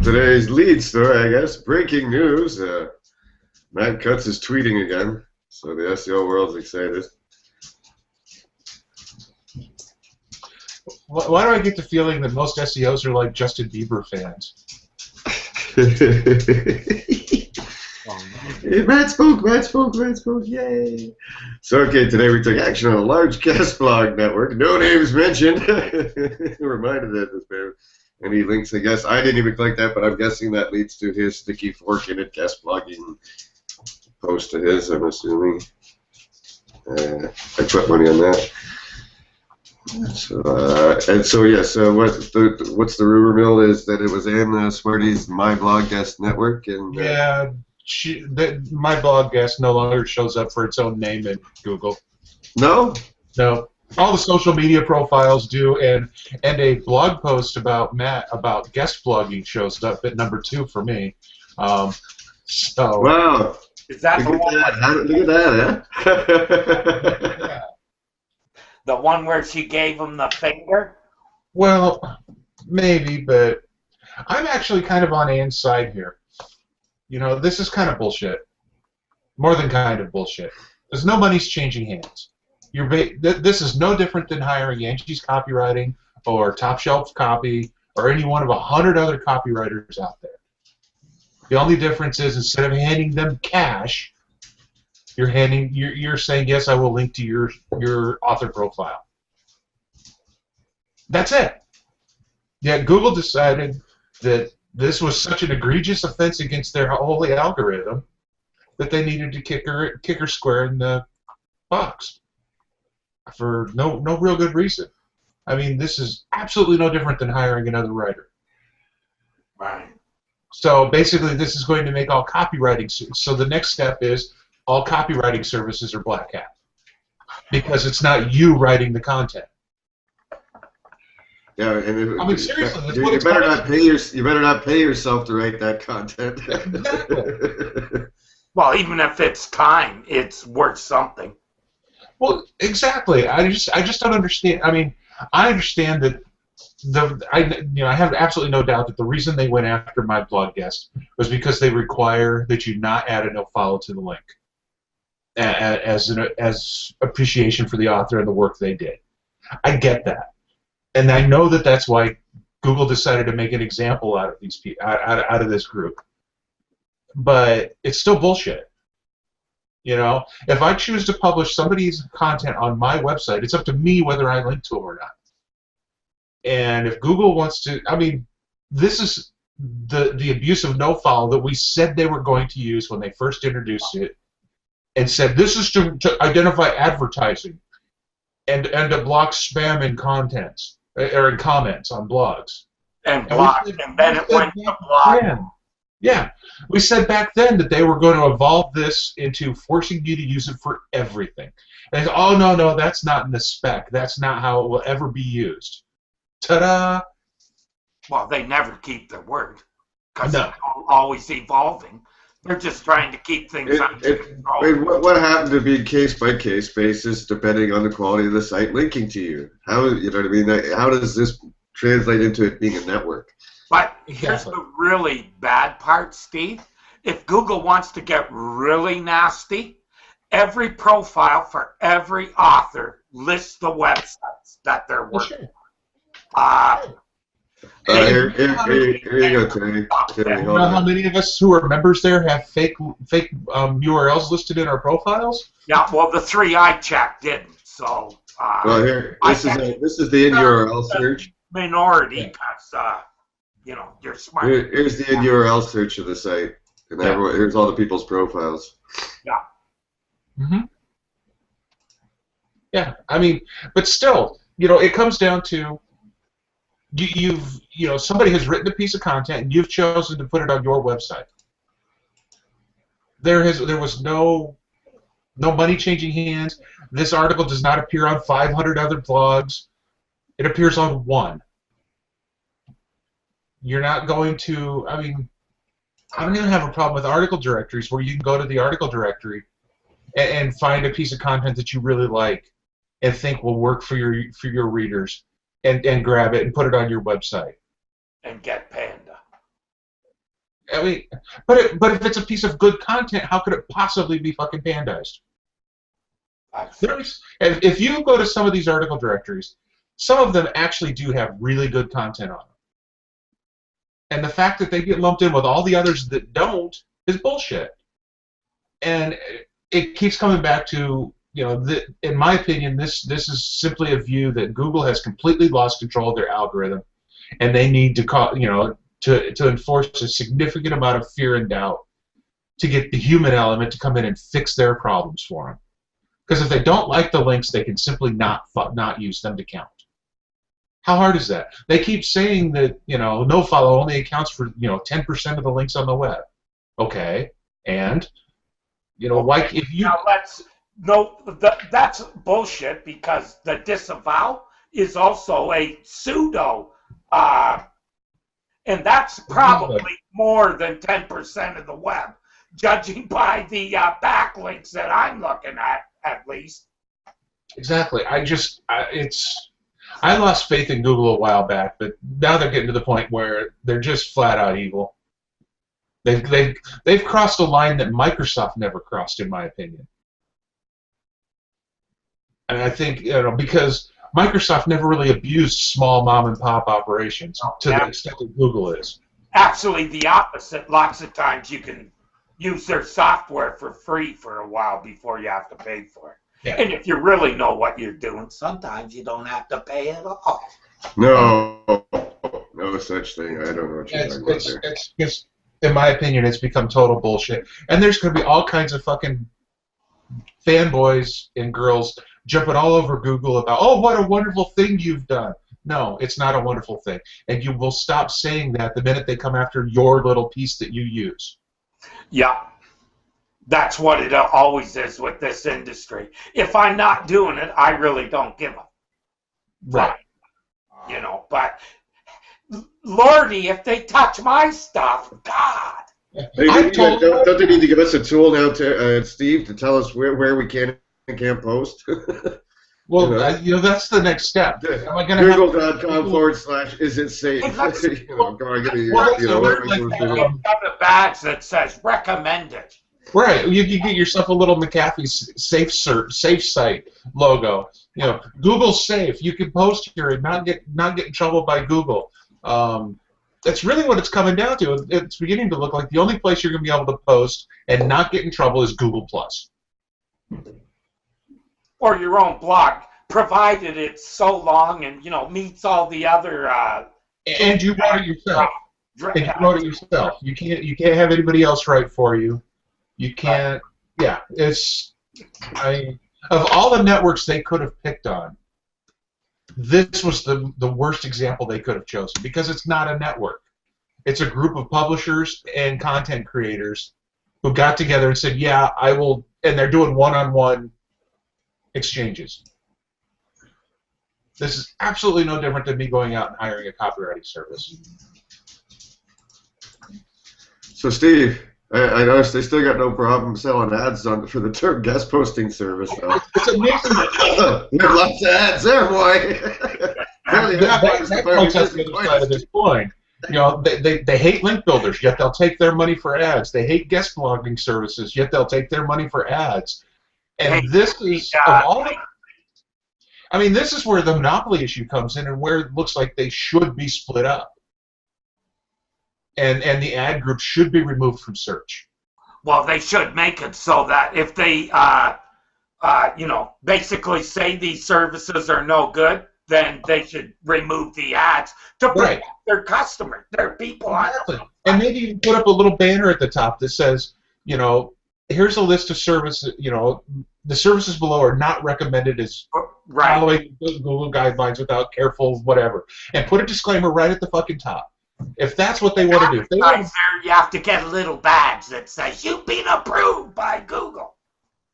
today's lead story, I guess. Breaking news. Matt Cutts is tweeting again, so the SEO world's excited. Why do I get the feeling that most SEOs are like Justin Bieber fans? Matt spoke, yay! So, okay, today we took action on a large guest blog network, no names mentioned. Reminded that this man. Any links, I guess. I didn't even click that, but I'm guessing that leads to his sticky fork in it guest blogging post to his, I'm assuming. I put money on that. So, what's the rumor mill is that it was in Smarty's My Blog Guest Network? And yeah, My Blog Guest no longer shows up for its own name in Google. No? No. All the social media profiles do, and a blog post about Matt about guest blogging shows up at number 2 for me. So wow, is that the one? Look at that, yeah. The one where she gave him the finger? Well, maybe, but I'm actually kind of on Anne's side here. You know, this is kind of bullshit. More than kind of bullshit. Because no money's changing hands. This is no different than hiring Angie's Copywriting or Top Shelf Copy or any one of 100 other copywriters out there. The only difference is instead of handing them cash, you're saying, yes, I will link to your author profile. That's it. Yet Google decided that this was such an egregious offense against their holy algorithm that they needed to kick her square in the box. For no real good reason. I mean, this is absolutely no different than hiring another writer. Right. So basically, this is going to make all copywriting. So the next step is all copywriting services are black hat because it's not you writing the content. Yeah, and I mean, seriously, you better not pay yourself to write that content. Exactly. Well, even if it's time, it's worth something. Well, exactly. I just don't understand. I mean, I understand that I have absolutely no doubt that the reason they went after My Blog Guest was because they require that you not add a no follow to the link as appreciation for the author and the work they did. I get that, and I know that that's why Google decided to make an example out of these out of this group. But it's still bullshit. You know, if I choose to publish somebody's content on my website, it's up to me whether I link to them or not. And if Google wants to, I mean, this is the abuse of no-follow that we said they were going to use when they first introduced it, and said this is to identify advertising and to block spam in contents or in comments on blogs. And then it went to blog. Yeah, we said back then that they were going to evolve this into forcing you to use it for everything. And oh, no, that's not in the spec. That's not how it will ever be used. Ta-da! Well, they never keep their word because No. they're always evolving. They're just trying to keep things under control. What happened to be case-by-case basis depending on the quality of the site linking to you? How, you know what I mean? How does this translate into it being a network? But here's the really bad part, Steve. If Google wants to get really nasty, every profile for every author lists the websites that they're working. Here you go, Terry. You know how many of us who are members there have fake URLs listed in our profiles? Yeah, well, the 3 I checked didn't. So. Well, here, this is the in-URL search. Minority, because you know, you're smart. Here's the in-URL search of the site, and here's all the people's profiles. Yeah. Mm-hmm. Yeah, I mean, but still, you know, it comes down to you know, somebody has written a piece of content and you've chosen to put it on your website. There was no money changing hands. This article does not appear on 500 other blogs. It appears on one. You're not going to, I mean, I don't even have a problem with article directories where you can go to the article directory and find a piece of content that you really like and think will work for your readers and grab it and put it on your website. And get Panda. I mean, but if it's a piece of good content, how could it possibly be fucking bandized? If you go to some of these article directories, some of them actually do have really good content on them. And the fact that they get lumped in with all the others that don't is bullshit. And it keeps coming back to, in my opinion, this is simply a view that Google has completely lost control of their algorithm, and they need to to enforce a significant amount of fear and doubt to get the human element to come in and fix their problems for them. Because if they don't like the links, they can simply not use them to count. How hard is that? They keep saying that no follow only accounts for 10% of the links on the web. Okay, and like if you that's bullshit, because the disavow is also a pseudo, and that's probably more than 10% of the web, judging by the backlinks that I'm looking at least. Exactly. I lost faith in Google a while back, but now they're getting to the point where they're just flat out evil. They've crossed a line that Microsoft never crossed, in my opinion. And I think because Microsoft never really abused small mom and pop operations to the extent that Google is. Actually, the opposite. Lots of times you can use their software for free for a while before you have to pay for it. Yeah. And if you really know what you're doing, sometimes you don't have to pay at all. No such thing. I don't know what you're talking about there. It's just, in my opinion, it's become total bullshit. And there's going to be all kinds of fucking fanboys and girls jumping all over Google about, oh, what a wonderful thing you've done. No, it's not a wonderful thing. And you will stop saying that the minute they come after your little piece that you use. Yeah. That's what it always is with this industry. If I'm not doing it, I really don't give a right. But Lordy, if they touch my stuff, God. Hey, don't they need to give us a tool now, Steve, to tell us where we can and can't post? Well, that's the next step. Google.com/, is it safe? A badge that says recommended. Right, you can get yourself a little McAfee safe site logo. Google's safe. You can post here and not get in trouble by Google. That's really what it's coming down to. It's beginning to look like the only place you're going to be able to post and not get in trouble is Google+. Or your own blog, provided it's so long and meets all the other. And you wrote it yourself. You can't have anybody else write for you. You can't. Yeah, of all the networks they could have picked on, this was the worst example they could have chosen, because it's not a network. It's a group of publishers and content creators who got together and said, yeah, I will, and they're doing one-on-one exchanges. This is absolutely no different than me going out and hiring a copywriting service. So, Steve, I noticed they still got no problem selling ads for the term guest posting service. So. It's amazing. You have lots of ads there, boy. That's the other side of this coin. They hate link builders, yet they'll take their money for ads. They hate guest blogging services, yet they'll take their money for ads. And this is this is where the monopoly issue comes in, and where it looks like they should be split up. And the ad group should be removed from search. Well, they should make it so that if they, basically say these services are no good, then they should remove the ads to protect their customers, their people. Exactly. And maybe you put up a little banner at the top that says, here's a list of services, the services below are not recommended as following Google guidelines without careful whatever. And put a disclaimer right at the fucking top. If that's what they want to do. You have to get a little badge that says you've been approved by Google.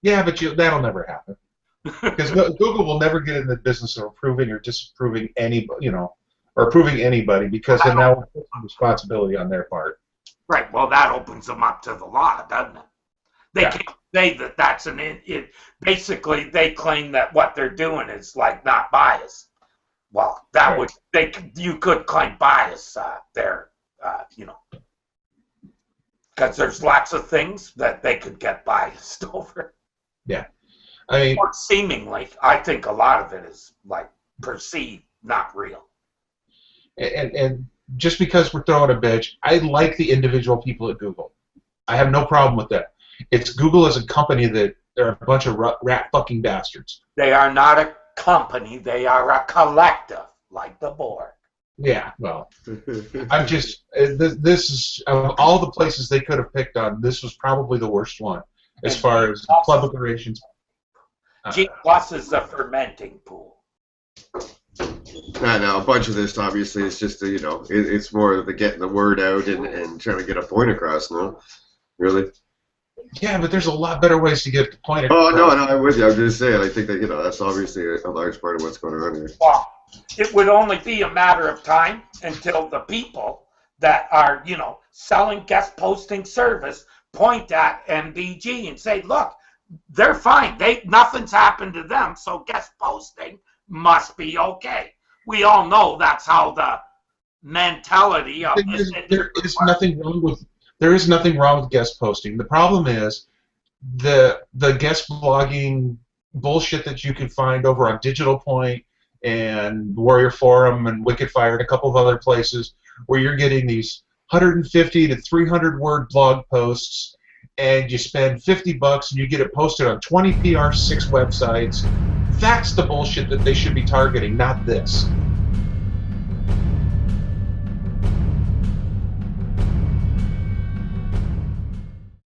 Yeah, but that'll never happen. Because Google will never get in the business of approving or disapproving anybody, or approving anybody, because then that will put some responsibility on their part. Right. Well, that opens them up to the law, doesn't it? They can't say that that's basically, they claim that what they're doing is not biased. Well, you could claim bias there, Because there's lots of things that they could get biased over. Yeah. I mean, or seemingly, I think a lot of it is like perceived, not real. and just because we're throwing a bitch, I like the individual people at Google. I have no problem with that. It's Google as a company that they're a bunch of rat fucking bastards. They are not a company. They are a collective, like the board. Yeah, well, I'm just, this is, of all the places they could have picked on, this was probably the worst one as far as public relations. G Plus is the fermenting pool. I know, a bunch of this obviously is just, it's more of the getting the word out and trying to get a point across, no? Really? Yeah, but there's a lot better ways to get the point across. Oh, no, I'm with you. I'm just saying, I think that, that's obviously a large part of what's going on here. Well, it would only be a matter of time until the people that are, selling guest posting service point at MBG and say, look, they're fine. Nothing's happened to them, so guest posting must be okay. We all know that's how the mentality of this there is nothing wrong with guest posting. The problem is the guest blogging bullshit that you can find over on Digital Point and Warrior Forum and Wikidfire and a couple of other places where you're getting these 150 to 300 word blog posts and you spend $50 and you get it posted on 20 PR6 websites. That's the bullshit that they should be targeting, not this.